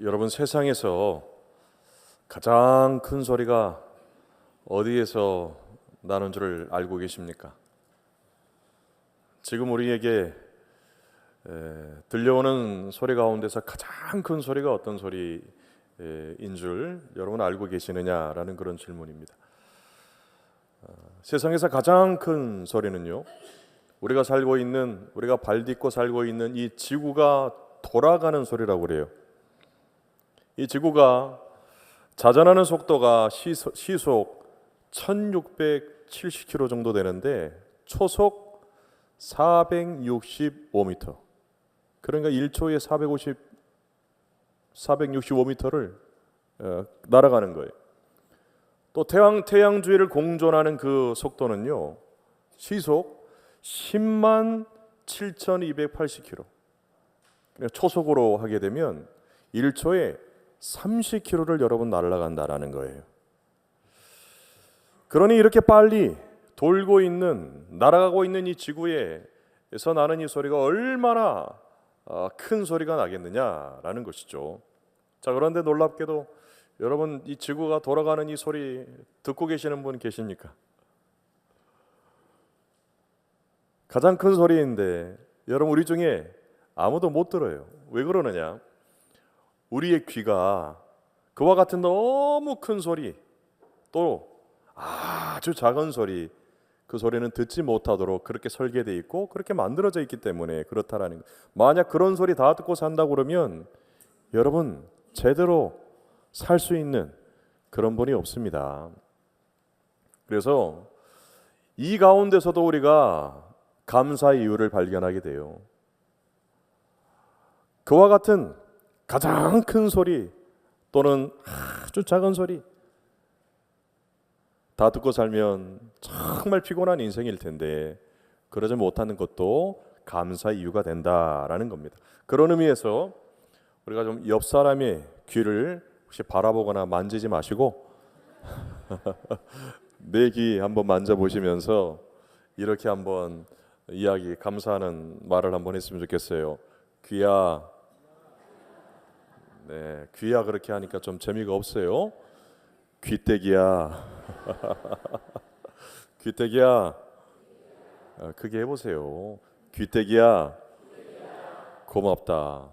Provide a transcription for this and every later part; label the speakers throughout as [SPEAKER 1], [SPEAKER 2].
[SPEAKER 1] 여러분, 세상에서 가장 큰 소리가 어디에서 나는 줄을 알고 계십니까? 지금 우리에게 들려오는 소리 가운데서 가장 큰 소리가 어떤 소리인 줄 여러분 알고 계시느냐라는 그런 질문입니다. 세상에서 가장 큰 소리는요, 우리가 발 딛고 살고 있는 이 지구가 돌아가는 소리라고 그래요. 이 지구가 자전하는 속도가 시속 1670km 정도 되는데 초속 465m, 그러니까 1초에 465m를 날아가는 거예요. 또 태양 주위를 공전하는 그 속도는요, 시속 10만 7280km. 초속으로 하게 되면 1초에 30km를 여러분 날아간다라는 거예요. 그러니 이렇게 빨리 날아가고 있는 이 지구에서 나는 이 소리가 얼마나 큰 소리가 나겠느냐라는 것이죠. 자, 그런데 놀랍게도 여러분, 이 지구가 돌아가는 이 소리 듣고 계시는 분 계십니까? 가장 큰 소리인데 여러분, 우리 중에 아무도 못 들어요. 왜 그러느냐? 우리의 귀가 그와 같은 너무 큰 소리, 또 아주 작은 소리, 그 소리는 듣지 못하도록 그렇게 설계되어 있고 그렇게 만들어져 있기 때문에 그렇다라는 거. 만약 그런 소리 다 듣고 산다고 그러면 여러분, 제대로 살 수 있는 그런 분이 없습니다. 그래서 이 가운데서도 우리가 감사의 이유를 발견하게 돼요. 그와 같은 가장 큰 소리 또는 아주 작은 소리 다 듣고 살면 정말 피곤한 인생일 텐데 그러지 못하는 것도 감사의 이유가 된다라는 겁니다. 그런 의미에서 우리가 좀 옆 사람의 귀를 혹시 바라보거나 만지지 마시고 내 귀 한번 만져보시면서 이렇게 한번 감사하는 말을 한번 했으면 좋겠어요. 귀야. 네, 귀야 그렇게 하니까 좀 재미가 없어요. 귀때기야. 귀때기야. 크게 해보세요. 귀때기야. 고맙다.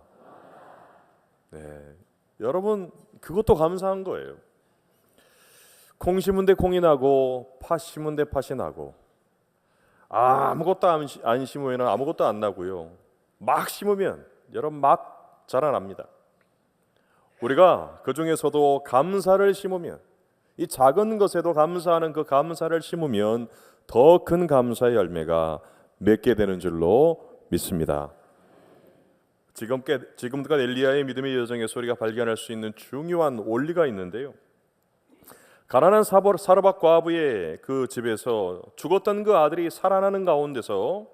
[SPEAKER 1] 네, 여러분, 그것도 감사한 거예요. 콩 심은 데 콩이 나고 팥 심은 데 팥이 나고, 아무것도 안 심으면 아무것도 안 나고요. 막 심으면 여러분 막 자라납니다. 우리가 그 중에서도 감사를 심으면, 이 작은 것에도 감사하는 그 감사를 심으면 더 큰 감사의 열매가 맺게 되는 줄로 믿습니다. 지금껏 엘리야의 믿음의 여정의 소리가 발견할 수 있는 중요한 원리가 있는데요, 가난한 사르밧 과부의 그 집에서 죽었던 그 아들이 살아나는 가운데서,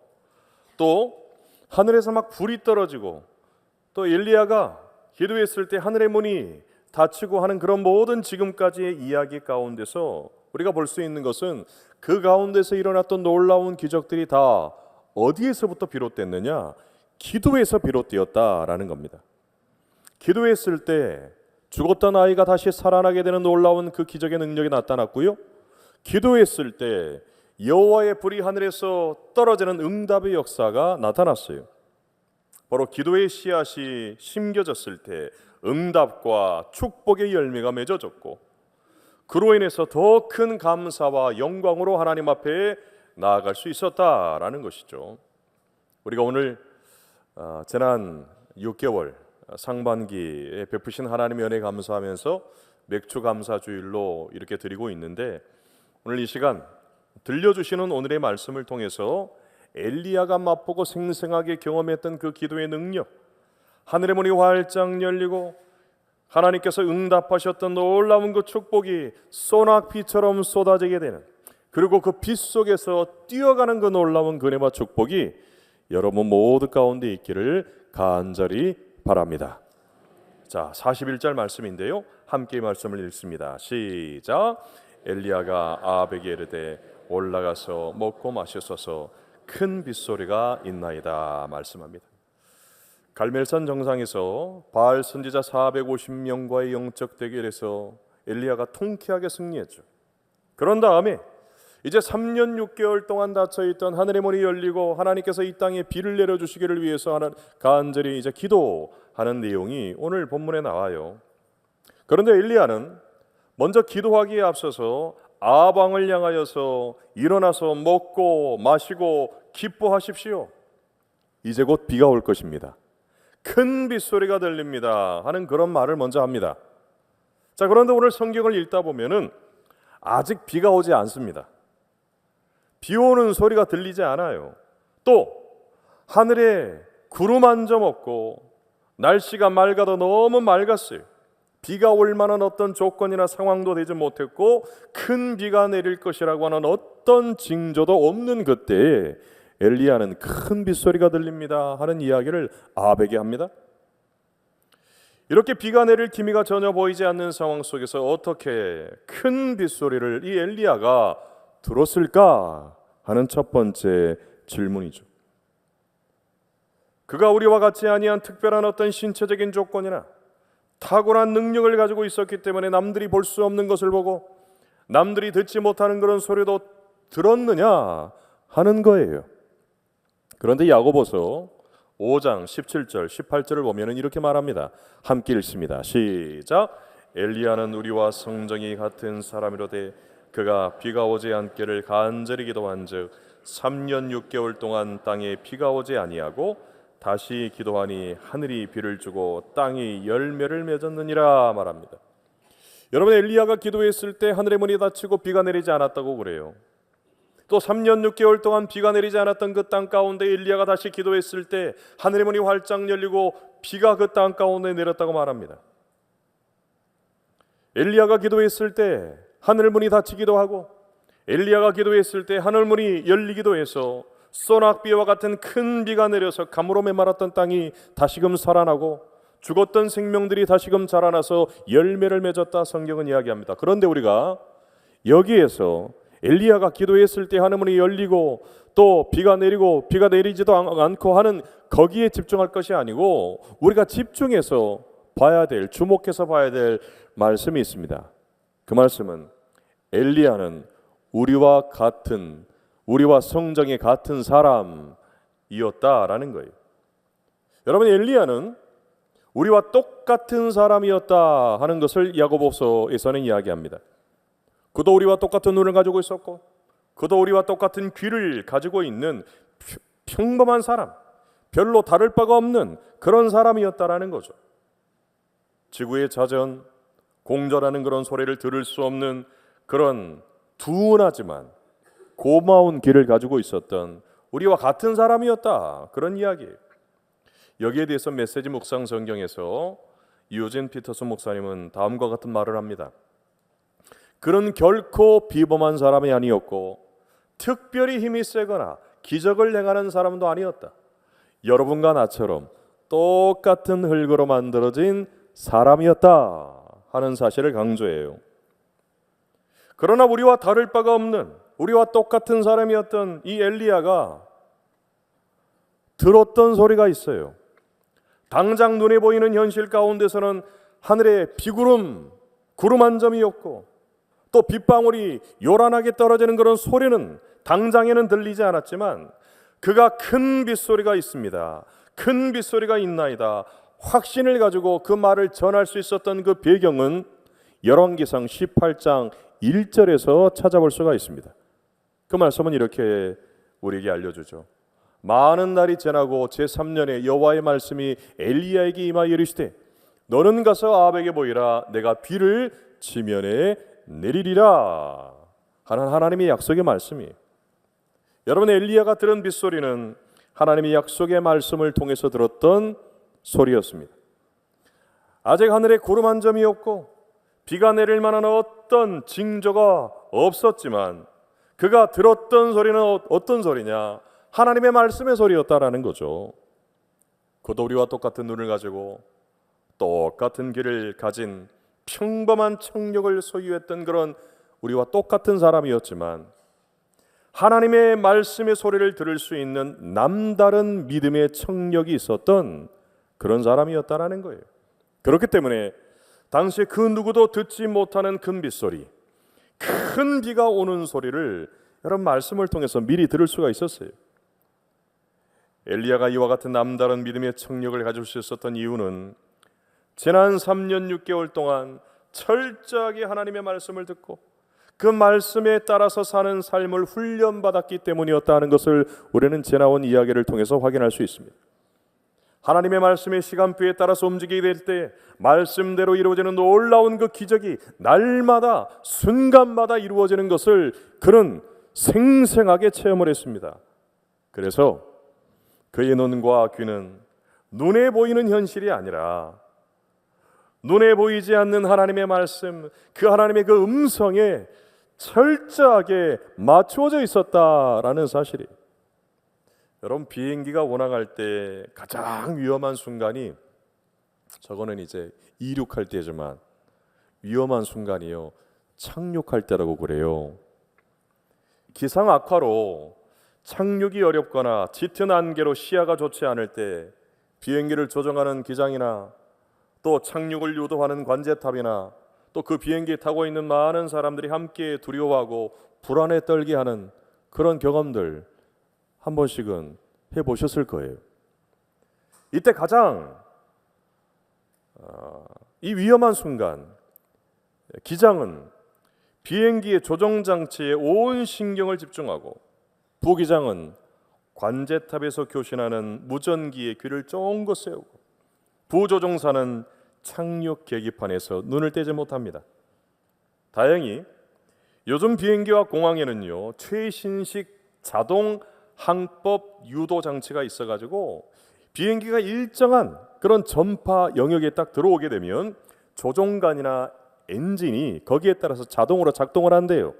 [SPEAKER 1] 또 하늘에서 막 불이 떨어지고, 또 엘리야가 기도했을 때 하늘의 문이 닫히고 하는 그런 모든 지금까지의 이야기 가운데서 우리가 볼 수 있는 것은 그 가운데서 일어났던 놀라운 기적들이 다 어디에서부터 비롯됐느냐? 기도에서 비롯되었다라는 겁니다. 기도했을 때 죽었던 아이가 다시 살아나게 되는 놀라운 그 기적의 능력이 나타났고요, 기도했을 때 여호와의 불이 하늘에서 떨어지는 응답의 역사가 나타났어요. 바로 기도의 씨앗이 심겨졌을 때 응답과 축복의 열매가 맺어졌고, 그로 인해서 더 큰 감사와 영광으로 하나님 앞에 나아갈 수 있었다라는 것이죠. 우리가 오늘 지난 6개월 상반기에 베푸신 하나님의 은혜 감사하면서 맥주 감사 주일로 이렇게 드리고 있는데, 오늘 이 시간 들려주시는 오늘의 말씀을 통해서 엘리야가 맛보고 생생하게 경험했던 그 기도의 능력, 하늘의 문이 활짝 열리고 하나님께서 응답하셨던 놀라운 그 축복이 소낙비처럼 쏟아지게 되는, 그리고 그 빛 속에서 뛰어가는 그 놀라운 은혜와 축복이 여러분 모두 가운데 있기를 간절히 바랍니다. 자, 41절 말씀인데요, 함께 말씀을 읽습니다. 시작. 엘리야가 아합에게 이르되 올라가서 먹고 마시소서, 큰 빗소리가 있나이다 말씀합니다. 갈멜산 정상에서 바알 선지자 450명과의 영적 대결에서 엘리야가 통쾌하게 승리했죠. 그런 다음에 이제 3년 6개월 동안 닫혀있던 하늘의 문이 열리고 하나님께서 이 땅에 비를 내려주시기를 위해서 간절히 이제 기도하는 내용이 오늘 본문에 나와요. 그런데 엘리야는 먼저 기도하기에 앞서서 아합 왕을 향하여서 일어나서 먹고 마시고 기뻐하십시오. 이제 곧 비가 올 것입니다. 큰 빗소리가 들립니다 하는 그런 말을 먼저 합니다. 자, 그런데 오늘 성경을 읽다 보면은 아직 비가 오지 않습니다. 비 오는 소리가 들리지 않아요. 또 하늘에 구름 한 점 없고 날씨가 맑아도 너무 맑았어요. 비가 올 만한 어떤 조건이나 상황도 되지 못했고 큰 비가 내릴 것이라고 하는 어떤 징조도 없는 그때에 엘리야는 큰 빗소리가 들립니다 하는 이야기를 아합에게 합니다. 이렇게 비가 내릴 기미가 전혀 보이지 않는 상황 속에서 어떻게 큰 빗소리를 이 엘리야가 들었을까 하는 첫 번째 질문이죠. 그가 우리와 같지 아니한 특별한 어떤 신체적인 조건이나 탁월한 능력을 가지고 있었기 때문에 남들이 볼 수 없는 것을 보고 남들이 듣지 못하는 그런 소리도 들었느냐 하는 거예요. 그런데 야고보서 5장 17절 18절을 보면 이렇게 말합니다. 함께 읽습니다. 시작. 엘리야는 우리와 성정이 같은 사람이로되 그가 비가 오지 않기를 간절히 기도한즉 3년 6개월 동안 땅에 비가 오지 아니하고 다시 기도하니 하늘이 비를 주고 땅이 열매를 맺었느니라 말합니다. 여러분, 엘리야가 기도했을 때 하늘의 문이 닫히고 비가 내리지 않았다고 그래요. 또 3년 6개월 동안 비가 내리지 않았던 그 땅 가운데 엘리야가 다시 기도했을 때 하늘의 문이 활짝 열리고 비가 그 땅 가운데 내렸다고 말합니다. 엘리야가 기도했을 때 하늘 문이 닫히기도 하고 엘리야가 기도했을 때 하늘 문이 열리기도 해서 소낙비와 같은 큰 비가 내려서 가물어 메말았던 땅이 다시금 살아나고 죽었던 생명들이 다시금 자라나서 열매를 맺었다 성경은 이야기합니다. 그런데 우리가 여기에서 엘리야가 기도했을 때 하늘 문이 열리고 또 비가 내리고 비가 내리지도 않고 하는 거기에 집중할 것이 아니고 우리가 집중해서 봐야 될, 주목해서 봐야 될 말씀이 있습니다. 그 말씀은 엘리야는 우리와 성정이 같은 사람이었다라는 거예요. 여러분, 엘리야는 우리와 똑같은 사람이었다 하는 것을 야고보서에서는 이야기합니다. 그도 우리와 똑같은 눈을 가지고 있었고 그도 우리와 똑같은 귀를 가지고 있는 평범한 사람, 별로 다를 바가 없는 그런 사람이었다라는 거죠. 지구의 자전, 공전하는 그런 소리를 들을 수 없는 그런 둔하지만 고마운 귀를 가지고 있었던 우리와 같은 사람이었다, 그런 이야기예요. 여기에 대해서 메시지 묵상 성경에서 유진 피터슨 목사님은 다음과 같은 말을 합니다. 그는 결코 비범한 사람이 아니었고 특별히 힘이 세거나 기적을 행하는 사람도 아니었다. 여러분과 나처럼 똑같은 흙으로 만들어진 사람이었다 하는 사실을 강조해요. 그러나 우리와 다를 바가 없는, 우리와 똑같은 사람이었던 이 엘리야가 들었던 소리가 있어요. 당장 눈에 보이는 현실 가운데서는 하늘에 비구름, 구름 한 점이었고 또 빗방울이 요란하게 떨어지는 그런 소리는 당장에는 들리지 않았지만 그가 큰 빗소리가 있습니다, 큰 빗소리가 있나이다 확신을 가지고 그 말을 전할 수 있었던 그 배경은 열왕기상 18장 1절에서 찾아볼 수가 있습니다. 그 말씀은 이렇게 우리에게 알려주죠. 많은 날이 지나고 제3년에 여호와의 말씀이 엘리야에게 임하여 이르시되 너는 가서 아합에게 보이라 내가 비를 지면에 내리리라 하는 하나님의 약속의 말씀이에요. 여러분, 엘리야가 들은 빗소리는 하나님의 약속의 말씀을 통해서 들었던 소리였습니다. 아직 하늘에 구름 한 점이 없고 비가 내릴 만한 어떤 징조가 없었지만 그가 들었던 소리는 어떤 소리냐? 하나님의 말씀의 소리였다라는 거죠. 그도 우리와 똑같은 눈을 가지고 똑같은 귀를 가진 평범한 청력을 소유했던 그런 우리와 똑같은 사람이었지만 하나님의 말씀의 소리를 들을 수 있는 남다른 믿음의 청력이 있었던 그런 사람이었다라는 거예요. 그렇기 때문에 당시에 그 누구도 듣지 못하는 큰 빗소리, 큰 비가 오는 소리를 여러분 말씀을 통해서 미리 들을 수가 있었어요. 엘리야가 이와 같은 남다른 믿음의 청력을 가질 수 있었던 이유는 지난 3년 6개월 동안 철저하게 하나님의 말씀을 듣고 그 말씀에 따라서 사는 삶을 훈련받았기 때문이었다는 것을 우리는 지나온 이야기를 통해서 확인할 수 있습니다. 하나님의 말씀의 시간표에 따라서 움직이게 될 때 말씀대로 이루어지는 놀라운 그 기적이 날마다 순간마다 이루어지는 것을 그는 생생하게 체험을 했습니다. 그래서 그의 눈과 귀는 눈에 보이는 현실이 아니라 눈에 보이지 않는 하나님의 말씀, 그 하나님의 그 음성에 철저하게 맞추어져 있었다라는 사실이. 여러분, 비행기가 운항할 때 가장 위험한 순간이, 저거는 이제 이륙할 때지만 위험한 순간이요, 착륙할 때라고 그래요. 기상 악화로 착륙이 어렵거나 짙은 안개로 시야가 좋지 않을 때 비행기를 조종하는 기장이나 또 착륙을 유도하는 관제탑이나 또 그 비행기에 타고 있는 많은 사람들이 함께 두려워하고 불안에 떨게 하는 그런 경험들 한 번씩은 해보셨을 거예요. 이때 가장 이 위험한 순간 기장은 비행기의 조종장치에 온 신경을 집중하고 부기장은 관제탑에서 교신하는 무전기에 귀를 쫑긋 세우고 부조종사는 착륙 계기판에서 눈을 떼지 못합니다. 다행히 요즘 비행기와 공항에는요, 최신식 자동 항법 유도 장치가 있어가지고 비행기가 일정한 그런 전파 영역에 딱 들어오게 되면 조종관이나 엔진이 거기에 따라서 자동으로 작동을 한대요.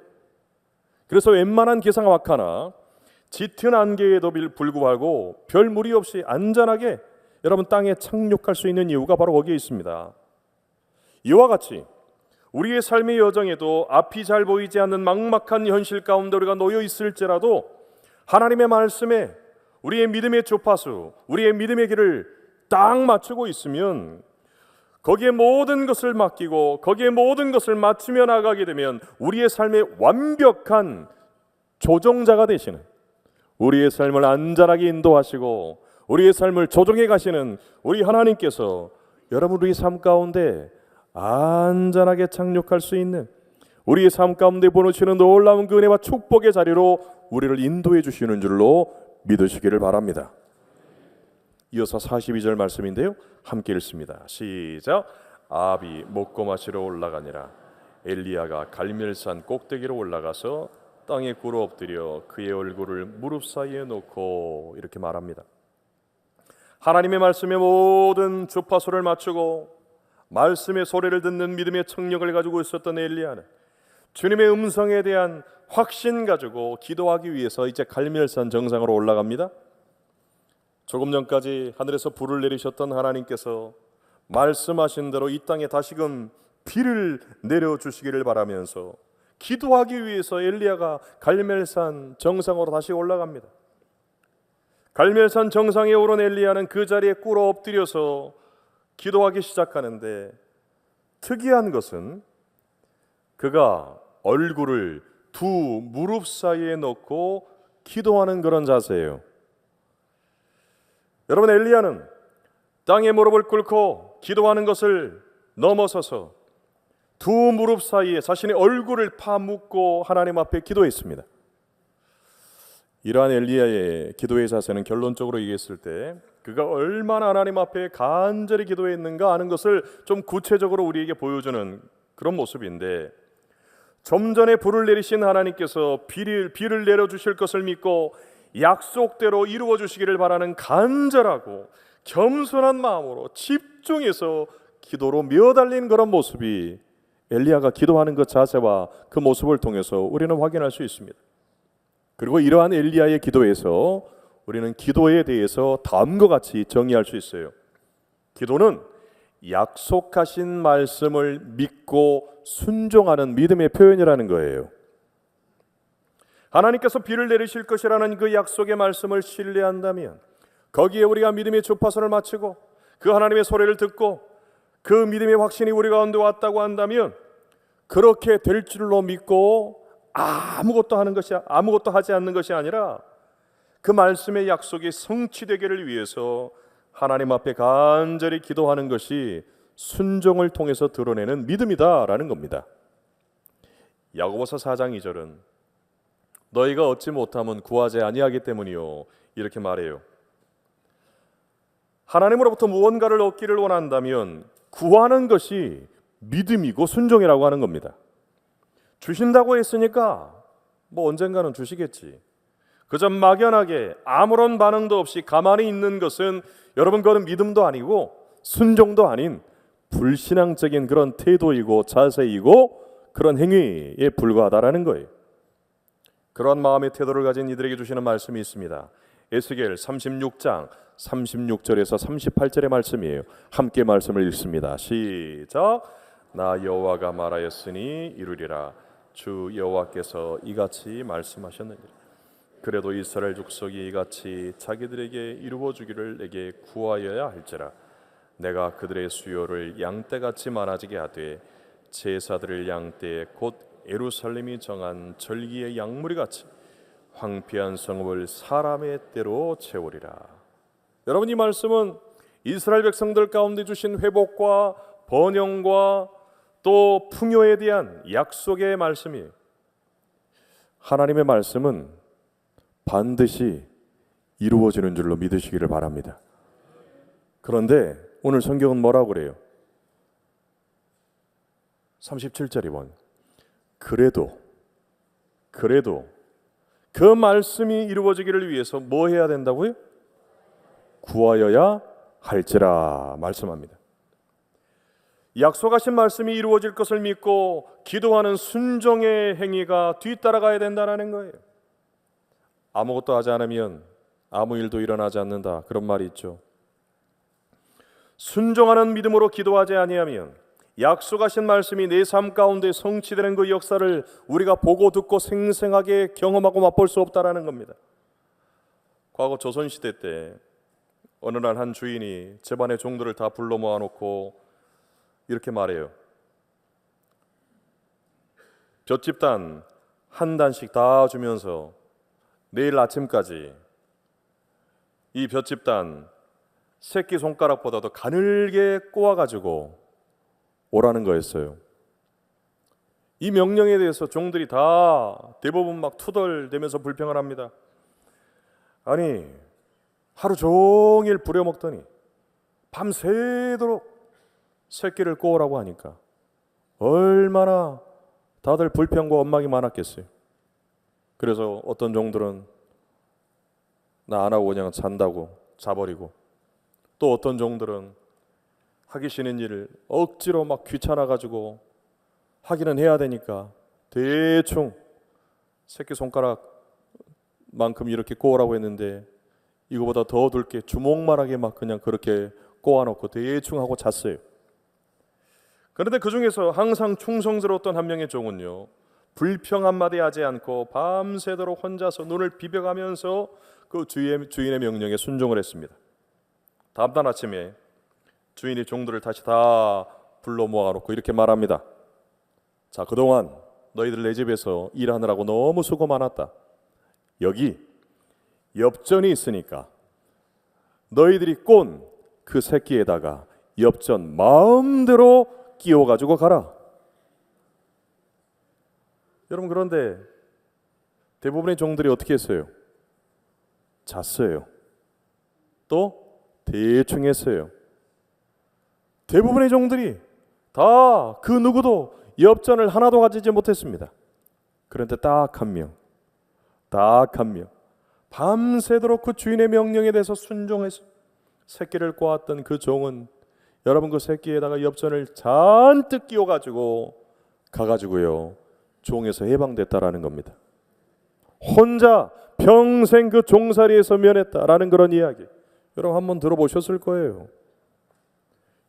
[SPEAKER 1] 그래서 웬만한 기상 악화나 짙은 안개에도 불구하고 별 무리 없이 안전하게 여러분 땅에 착륙할 수 있는 이유가 바로 거기에 있습니다. 이와 같이 우리의 삶의 여정에도 앞이 잘 보이지 않는 막막한 현실 가운데 우리가 놓여 있을지라도 하나님의 말씀에 우리의 믿음의 주파수, 우리의 믿음의 길을 딱 맞추고 있으면 거기에 모든 것을 맡기고 거기에 모든 것을 맞추며 나가게 되면 우리의 삶의 완벽한 조종자가 되시는, 우리의 삶을 안전하게 인도하시고 우리의 삶을 조종해 가시는 우리 하나님께서 여러분 우리 삶 가운데 안전하게 착륙할 수 있는, 우리의 삶 가운데 보내시는 놀라운 그 은혜와 축복의 자리로 우리를 인도해 주시는 줄로 믿으시기를 바랍니다. 이어서 42절 말씀인데요, 함께 읽습니다. 시작. 아합이 먹고 마시러 올라가니라. 엘리야가 갈멜산 꼭대기로 올라가서 땅에 꿇어 엎드려 그의 얼굴을 무릎 사이에 놓고 이렇게 말합니다. 하나님의 말씀에 모든 주파수를 맞추고 말씀의 소리를 듣는 믿음의 청력을 가지고 있었던 엘리야는 주님의 음성에 대한 확신 가지고 기도하기 위해서 이제 갈멜산 정상으로 올라갑니다. 조금 전까지 하늘에서 불을 내리셨던 하나님께서 말씀하신 대로 이 땅에 다시금 비를 내려주시기를 바라면서 기도하기 위해서 엘리야가 갈멜산 정상으로 다시 올라갑니다. 갈멜산 정상에 오른 엘리야는 그 자리에 꿇어 엎드려서 기도하기 시작하는데, 특이한 것은 그가 얼굴을 두 무릎 사이에 넣고 기도하는 그런 자세예요. 여러분, 엘리야는 땅에 무릎을 꿇고 기도하는 것을 넘어서서 두 무릎 사이에 자신의 얼굴을 파묻고 하나님 앞에 기도했습니다. 이러한 엘리야의 기도의 자세는 결론적으로 얘기했을 때 그가 얼마나 하나님 앞에 간절히 기도했는가 하는 것을 좀 구체적으로 우리에게 보여주는 그런 모습인데, 좀 전에 불을 내리신 하나님께서 비를 내려주실 것을 믿고 약속대로 이루어 주시기를 바라는 간절하고 겸손한 마음으로 집중해서 기도로 미어달린 그런 모습이 엘리야가 기도하는 그 자세와 그 모습을 통해서 우리는 확인할 수 있습니다. 그리고 이러한 엘리야의 기도에서 우리는 기도에 대해서 다음과 같이 정의할 수 있어요. 기도는 약속하신 말씀을 믿고 순종하는 믿음의 표현이라는 거예요. 하나님께서 비를 내리실 것이라는 그 약속의 말씀을 신뢰한다면 거기에 우리가 믿음의 주파수를 맞추고 그 하나님의 소리를 듣고 그 믿음의 확신이 우리 가운데 왔다고 한다면 그렇게 될 줄로 믿고 아무것도 하지 않는 것이 아니라 그 말씀의 약속이 성취되기를 위해서 하나님 앞에 간절히 기도하는 것이 순종을 통해서 드러내는 믿음이다라는 겁니다. 야고보서 4장 2절은 너희가 얻지 못하면 구하지 아니하기 때문이요 이렇게 말해요. 하나님으로부터 무언가를 얻기를 원한다면 구하는 것이 믿음이고 순종이라고 하는 겁니다. 주신다고 했으니까 뭐 언젠가는 주시겠지. 그저 막연하게 아무런 반응도 없이 가만히 있는 것은 여러분 그건 믿음도 아니고 순종도 아닌 불신앙적인 그런 태도이고 자세이고 그런 행위에 불과하다라는 거예요. 그런 마음의 태도를 가진 이들에게 주시는 말씀이 있습니다. 에스겔 36장 36절에서 38절의 말씀이에요. 함께 말씀을 읽습니다. 시작. 나 여호와가 말하였으니 이루리라. 주 여호와께서 이같이 말씀하셨느니라. 그래도 이스라엘 족속이 이같이 자기들에게 이루어 주기를 내게 구하여야 할지라. 내가 그들의 수요를 양떼같이 많아지게 하되 제사드릴 양떼에 곧 예루살렘이 정한 절기의 양무리같이 황폐한 성읍을 사람의 때로 채우리라. 여러분, 이 말씀은 이스라엘 백성들 가운데 주신 회복과 번영과 또 풍요에 대한 약속의 말씀이에요. 하나님의 말씀은 반드시 이루어지는 줄로 믿으시기를 바랍니다. 그런데 오늘 성경은 뭐라고 그래요? 37절이번 그래도 그 말씀이 이루어지기를 위해서 뭐 해야 된다고요? 구하여야 할지라 말씀합니다. 약속하신 말씀이 이루어질 것을 믿고 기도하는 순종의 행위가 뒤따라가야 된다는 거예요. 아무것도 하지 않으면 아무 일도 일어나지 않는다, 그런 말이 있죠. 순종하는 믿음으로 기도하지 아니하면 약속하신 말씀이 내 삶 가운데 성취되는 그 역사를 우리가 보고 듣고 생생하게 경험하고 맛볼 수 없다라는 겁니다. 과거 조선시대 때 어느 날 한 주인이 집안의 종들을 다 불러 모아놓고 이렇게 말해요. 볏집단 한 단씩 다 주면서 내일 아침까지 이 볏집단 새끼손가락보다도 가늘게 꼬아가지고 오라는 거였어요. 이 명령에 대해서 종들이 다 대부분 막 투덜대면서 불평을 합니다. 아니, 하루 종일 부려먹더니 밤새도록 새끼를 꼬으라고 하니까 얼마나 다들 불평과 원망이 많았겠어요. 그래서 어떤 종들은 나 안 하고 그냥 잔다고 자버리고, 또 어떤 종들은 하기 싫은 일을 억지로 막 귀찮아가지고 하기는 해야 되니까 대충 새끼손가락만큼 이렇게 꼬으라고 했는데 이거보다 더 굵게 주먹만하게 막 그냥 그렇게 꼬아놓고 대충 하고 잤어요. 그런데 그 중에서 항상 충성스러웠던 한 명의 종은요, 불평 한마디 하지 않고 밤새도록 혼자서 눈을 비벼가면서 그 주인의 명령에 순종을 했습니다. 다음날 아침에 주인이 종들을 다시 다 불러 모아놓고 이렇게 말합니다. 자, 그동안 너희들 내 집에서 일하느라고 너무 수고 많았다. 여기 엽전이 있으니까 너희들이 꼰 그 새끼에다가 엽전 마음대로 끼워가지고 가라. 여러분, 그런데 대부분의 종들이 어떻게 했어요? 잤어요. 또 대충 했어요. 대부분의 종들이 다 그 누구도 엽전을 하나도 가지지 못했습니다. 그런데 딱 한 명 밤새도록 그 주인의 명령에 대해서 순종해서 새끼를 꼬았던 그 종은 여러분 그 새끼에다가 엽전을 잔뜩 끼워가지고 가가지고요 종에서 해방됐다라는 겁니다. 혼자 평생 그 종살이에서 면했다라는 그런 이야기, 여러분 한번 들어보셨을 거예요.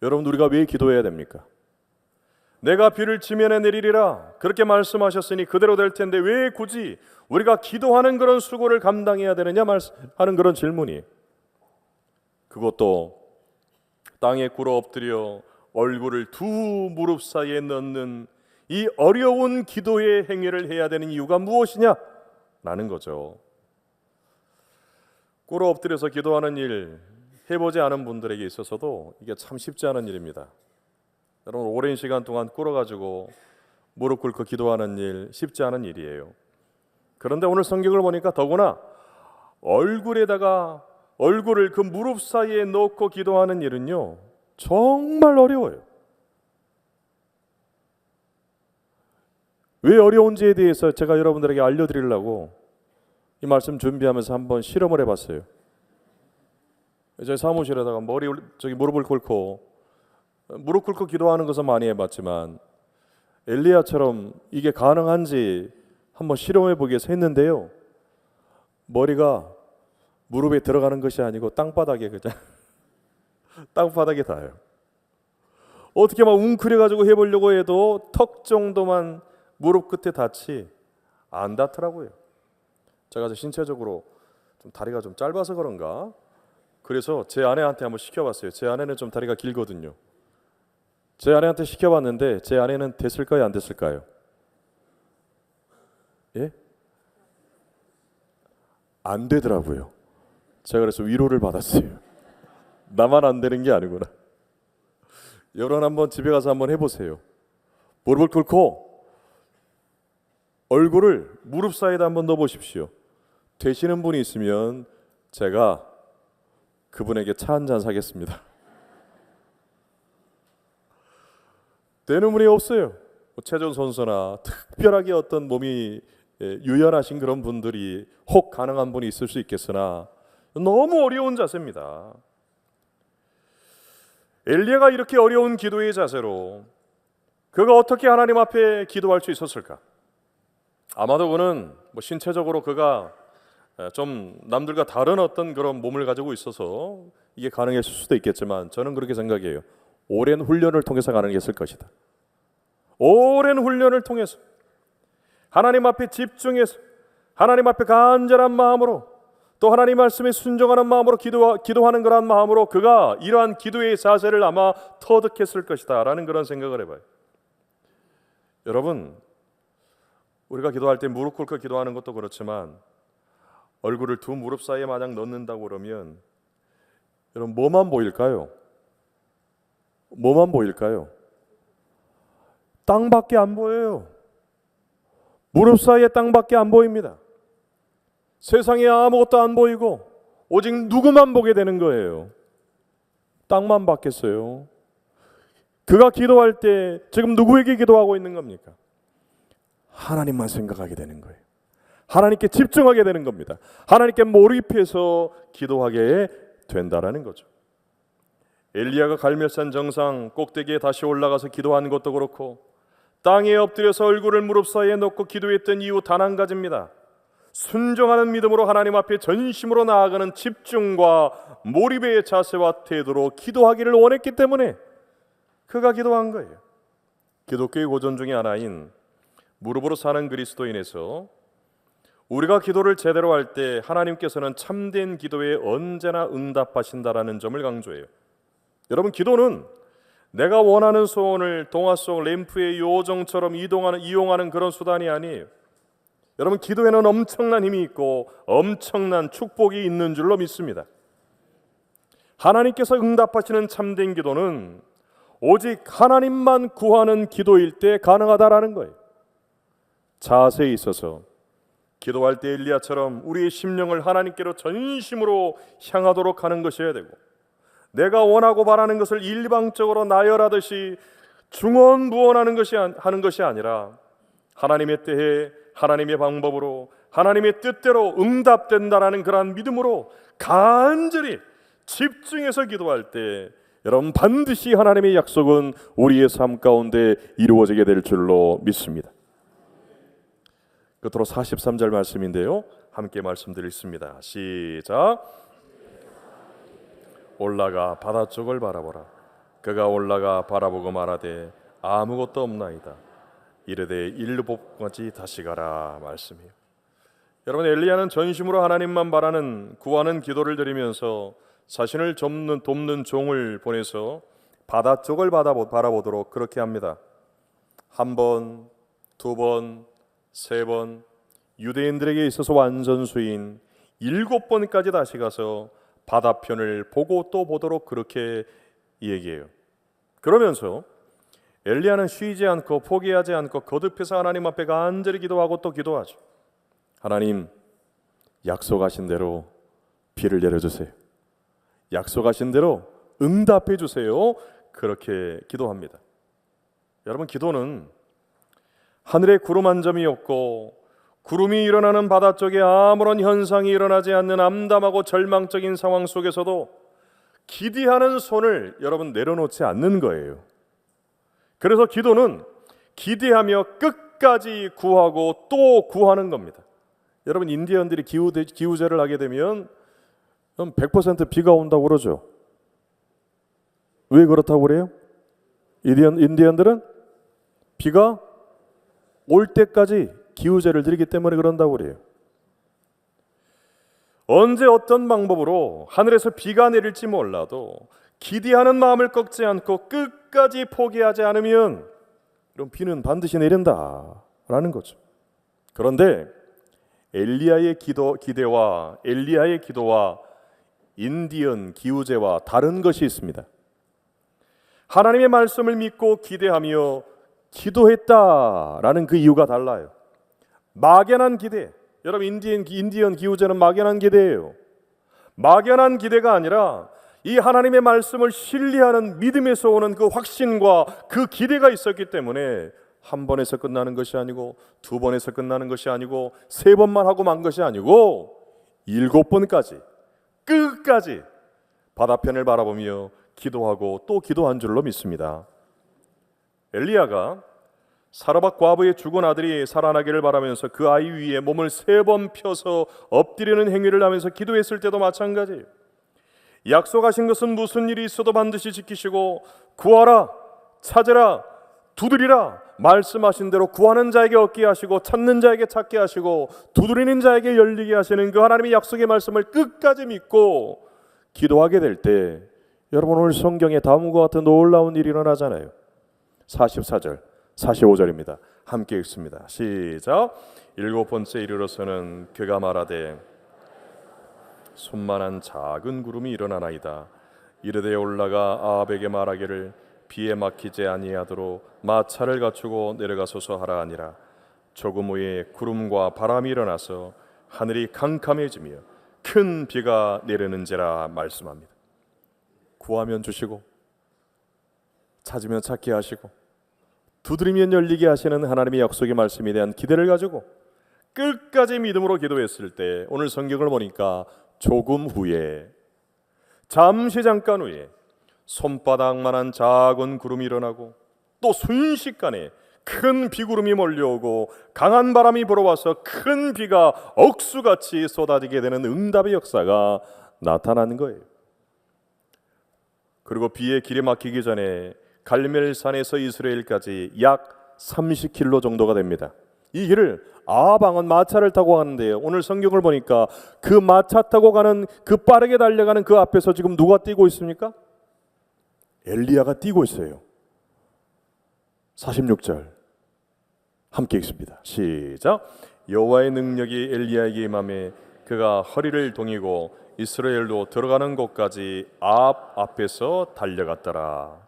[SPEAKER 1] 여러분, 우리가 왜 기도해야 됩니까? 내가 비를 지면에 내리리라 그렇게 말씀하셨으니 그대로 될 텐데 왜 굳이 우리가 기도하는 그런 수고를 감당해야 되느냐 하는 그런 질문이, 그것도 땅에 꿇어 엎드려 얼굴을 두 무릎 사이에 넣는 이 어려운 기도의 행위를 해야 되는 이유가 무엇이냐? 라는 거죠. 꿇어 엎드려서 기도하는 일 해보지 않은 분들에게 있어서도 이게 참 쉽지 않은 일입니다. 여러분, 오랜 시간 동안 꿇어가지고 무릎 꿇고 기도하는 일 쉽지 않은 일이에요. 그런데 오늘 성경을 보니까 더구나 얼굴을 그 무릎 사이에 넣고 기도하는 일은요, 정말 어려워요. 왜 어려운지에 대해서 제가 여러분들에게 알려드리려고 이 말씀 준비하면서 한번 실험을 해봤어요. 저희 사무실에다가 무릎을 꿇고 기도하는 것은 많이 해봤지만 엘리야처럼 이게 가능한지 한번 실험해 보기 위해서 했는데요, 머리가 무릎에 들어가는 것이 아니고 땅바닥에 그냥 땅바닥에 닿아요. 어떻게 막 웅크려가지고 해보려고 해도 턱 정도만 무릎 끝에 닿지 안 닿더라고요. 제가 신체적으로 좀 다리가 좀 짧아서 그런가, 그래서 제 아내한테 한번 시켜봤어요. 제 아내는 좀 다리가 길거든요. 제 아내한테 시켜봤는데 제 아내는 됐을까요, 안 됐을까요? 예? 안 되더라고요. 제가 그래서 위로를 받았어요. 나만 안 되는 게 아니구나. 여러분 한번 집에 가서 한번 해보세요. 무릎을 꿇고 얼굴을 무릎 사이에다 한번 넣어보십시오. 되시는 분이 있으면 제가 그분에게 차 한 잔 사겠습니다. 되는 분이 없어요. 체조 선수나 특별하게 어떤 몸이 유연하신 그런 분들이 혹 가능한 분이 있을 수 있겠으나 너무 어려운 자세입니다. 엘리야가 이렇게 어려운 기도의 자세로 그가 어떻게 하나님 앞에 기도할 수 있었을까? 아마도 그는 신체적으로 그가 좀 남들과 다른 어떤 그런 몸을 가지고 있어서 이게 가능했을 수도 있겠지만, 저는 그렇게 생각해요. 오랜 훈련을 통해서 가능했을 것이다. 오랜 훈련을 통해서 하나님 앞에 집중해서 하나님 앞에 간절한 마음으로 또 하나님 말씀에 순종하는 마음으로 기도하는 그런 마음으로 그가 이러한 기도의 자세를 아마 터득했을 것이다 라는 그런 생각을 해봐요. 여러분, 우리가 기도할 때 무릎 꿇고 기도하는 것도 그렇지만 얼굴을 두 무릎 사이에 마냥 넣는다고 그러면 여러분 뭐만 보일까요? 뭐만 보일까요? 땅밖에 안 보여요. 무릎 사이에 땅밖에 안 보입니다. 세상에 아무것도 안 보이고 오직 누구만 보게 되는 거예요. 땅만 봤겠어요. 그가 기도할 때 지금 누구에게 기도하고 있는 겁니까? 하나님만 생각하게 되는 거예요. 하나님께 집중하게 되는 겁니다. 하나님께 몰입해서 기도하게 된다라는 거죠. 엘리야가 갈멜산 정상 꼭대기에 다시 올라가서 기도한 것도 그렇고 땅에 엎드려서 얼굴을 무릎 사이에 넣고 기도했던 이유 단 한 가지입니다. 순종하는 믿음으로 하나님 앞에 전심으로 나아가는 집중과 몰입의 자세와 태도로 기도하기를 원했기 때문에 그가 기도한 거예요. 기독교의 고전 중에 하나인 무릎으로 사는 그리스도인에서 우리가 기도를 제대로 할 때 하나님께서는 참된 기도에 언제나 응답하신다라는 점을 강조해요. 여러분, 기도는 내가 원하는 소원을 동화 속 램프의 요정처럼 이용하는 그런 수단이 아니에요. 여러분, 기도에는 엄청난 힘이 있고 엄청난 축복이 있는 줄로 믿습니다. 하나님께서 응답하시는 참된 기도는 오직 하나님만 구하는 기도일 때 가능하다라는 거예요. 자세에 있어서 기도할 때 엘리야처럼 우리의 심령을 하나님께로 전심으로 향하도록 하는 것이어야 되고, 내가 원하고 바라는 것을 일방적으로 나열하듯이 중언부언하는 것이 아니라 하나님의 때에 하나님의 방법으로 하나님의 뜻대로 응답된다라는 그러한 믿음으로 간절히 집중해서 기도할 때 여러분 반드시 하나님의 약속은 우리의 삶 가운데 이루어지게 될 줄로 믿습니다. 끝으로 43절 말씀인데요, 함께 말씀드리겠습니다. 시작. 올라가 바다 쪽을 바라보라. 그가 올라가 바라보고 말하되 아무것도 없나이다. 이르되 일곱까지 다시 가라 말씀이에요. 여러분, 엘리야는 전심으로 하나님만 바라는 구하는 기도를 드리면서 자신을 돕는 종을 보내서 바다 쪽을 바라보도록 그렇게 합니다. 한 번, 두 번, 세 번, 유대인들에게 있어서 완전수인 7번까지 다시 가서 바다편을 보고 또 보도록 그렇게 얘기해요. 그러면서 엘리야는 쉬지 않고 포기하지 않고 거듭해서 하나님 앞에 간절히 기도하고 또 기도하죠. 하나님, 약속하신 대로 비를 내려주세요. 약속하신 대로 응답해 주세요. 그렇게 기도합니다. 여러분, 기도는 하늘에 구름 한 점이 없고 구름이 일어나는 바다 쪽에 아무런 현상이 일어나지 않는 암담하고 절망적인 상황 속에서도 기대하는 손을 여러분 내려놓지 않는 거예요. 그래서 기도는 기대하며 끝까지 구하고 또 구하는 겁니다. 여러분, 인디언들이 기우제를 하게 되면 100% 비가 온다고 그러죠. 왜 그렇다고 그래요? 인디언들은 비가 올 때까지 기우제를 드리기 때문에 그런다고 그래요. 언제 어떤 방법으로 하늘에서 비가 내릴지 몰라도 기대하는 마음을 꺾지 않고 끝까지 포기하지 않으면 그럼 비는 반드시 내린다라는 거죠. 그런데 엘리야의 기대와 엘리야의 기도와 인디언 기우제와 다른 것이 있습니다. 하나님의 말씀을 믿고 기대하며 기도했다라는 그 이유가 달라요. 막연한 기대. 여러분, 인디언 기우제는 막연한 기대예요. 막연한 기대가 아니라 이 하나님의 말씀을 신뢰하는 믿음에서 오는 그 확신과 그 기대가 있었기 때문에 한 번에서 끝나는 것이 아니고 두 번에서 끝나는 것이 아니고 세 번만 하고 만 것이 아니고 7번까지 끝까지 바다편을 바라보며 기도하고 또 기도한 줄로 믿습니다. 엘리야가 사르밧 과부의 죽은 아들이 살아나기를 바라면서 그 아이 위에 몸을 3번 펴서 엎드리는 행위를 하면서 기도했을 때도 마찬가지예요. 약속하신 것은 무슨 일이 있어도 반드시 지키시고 구하라, 찾으라, 두드리라 말씀하신 대로 구하는 자에게 얻게 하시고 찾는 자에게 찾게 하시고 두드리는 자에게 열리게 하시는 그 하나님의 약속의 말씀을 끝까지 믿고 기도하게 될 때 여러분, 오늘 성경에 다음과 같은 놀라운 일이 일어나잖아요. 44절 45절입니다. 함께 읽습니다. 시작. 7번째 이르러서는 그가 말하되 손만한 작은 구름이 일어나나이다. 이르되 올라가 아합에게 말하기를 비에 막히지 아니하도록 마차를 갖추고 내려가소서 하라 하니라. 조금 후에 구름과 바람이 일어나서 하늘이 캄캄해지며 큰 비가 내리는지라 말씀합니다. 구하면 주시고 찾으면 찾게 하시고 두드리면 열리게 하시는 하나님의 약속의 말씀에 대한 기대를 가지고 끝까지 믿음으로 기도했을 때 오늘 성경을 보니까 조금 후에 잠깐 후에 손바닥만한 작은 구름이 일어나고 또 순식간에 큰 비구름이 몰려오고 강한 바람이 불어와서 큰 비가 억수같이 쏟아지게 되는 응답의 역사가 나타나는 거예요. 그리고 비에 길이 막히기 전에 갈멜산에서 이스라엘까지 약 30km 정도가 됩니다. 이 길을 아합왕은 마차를 타고 가는데요. 오늘 성경을 보니까 그 마차 타고 가는 그 빠르게 달려가는 그 앞에서 지금 누가 뛰고 있습니까? 엘리야가 뛰고 있어요. 46절 함께 읽습니다. 시작. 여호와의 능력이 엘리야에게 임하매 그가 허리를 동이고 이스라엘로 들어가는 곳까지 아합 앞에서 달려갔더라.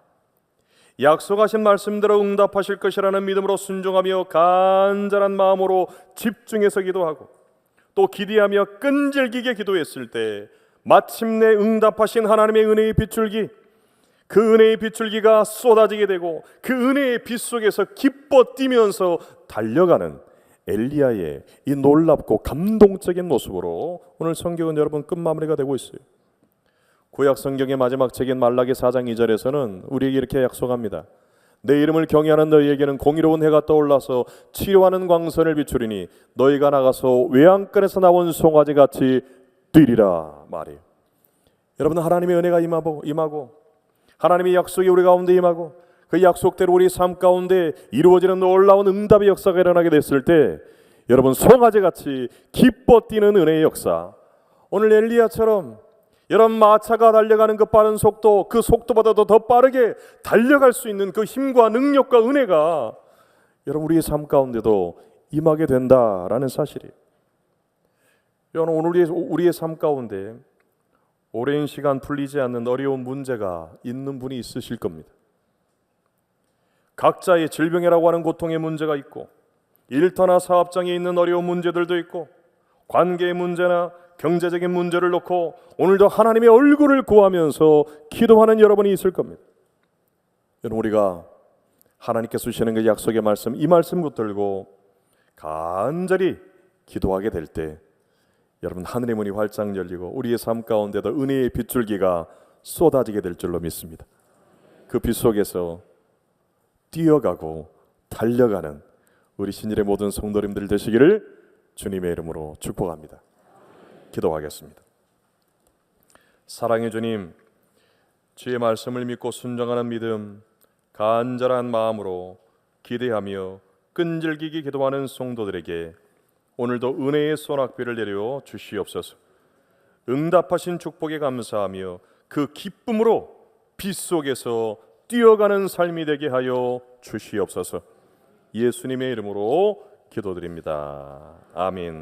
[SPEAKER 1] 약속하신 말씀대로 응답하실 것이라는 믿음으로 순종하며 간절한 마음으로 집중해서 기도하고 또 기대하며 끈질기게 기도했을 때 마침내 응답하신 하나님의 은혜의 빗줄기, 그 은혜의 빗줄기가 쏟아지게 되고 그 은혜의 빛 속에서 기뻐 뛰면서 달려가는 엘리야의 이 놀랍고 감동적인 모습으로 오늘 성경은 여러분 끝마무리가 되고 있어요. 구약 성경의 마지막 책인 말라기 4장 2절에서는 우리에게 이렇게 약속합니다. 내 이름을 경외하는 너희에게는 공의로운 해가 떠올라서 치료하는 광선을 비추리니 너희가 나가서 외양간에서 나온 송아지같이 뛰리라 말이에요. 여러분, 하나님의 은혜가 임하고 하나님의 약속이 우리 가운데 임하고 그 약속대로 우리 삶 가운데 이루어지는 놀라운 응답의 역사가 일어나게 됐을 때 여러분, 송아지같이 기뻐 뛰는 은혜의 역사, 오늘 엘리야처럼 여러분, 마차가 달려가는 그 빠른 속도, 그 속도보다도 더 빠르게 달려갈 수 있는 그 힘과 능력과 은혜가 여러분 우리의 삶 가운데도 임하게 된다라는 사실이에요. 여러분, 오늘 우리의 삶 가운데 오랜 시간 풀리지 않는 어려운 문제가 있는 분이 있으실 겁니다. 각자의 질병이라고 하는 고통의 문제가 있고, 일터나 사업장에 있는 어려운 문제들도 있고, 관계의 문제나 경제적인 문제를 놓고 오늘도 하나님의 얼굴을 구하면서 기도하는 여러분이 있을 겁니다. 여러분, 우리가 하나님께서 주시는 그 약속의 말씀, 이 말씀 붙들고 간절히 기도하게 될 때 여러분, 하늘의 문이 활짝 열리고 우리의 삶 가운데도 은혜의 빗줄기가 쏟아지게 될 줄로 믿습니다. 그 빛 속에서 뛰어가고 달려가는 우리 신일의 모든 성도님들 되시기를 주님의 이름으로 축복합니다. 기도하겠습니다. 사랑의 주님, 주의 말씀을 믿고 순종하는 믿음, 간절한 마음으로 기대하며 끈질기게 기도하는 성도들에게 오늘도 은혜의 소낙비를 내려 주시옵소서. 응답하신 축복에 감사하며 그 기쁨으로 빛 속에서 뛰어가는 삶이 되게 하여 주시옵소서. 예수님의 이름으로 기도드립니다. 아멘.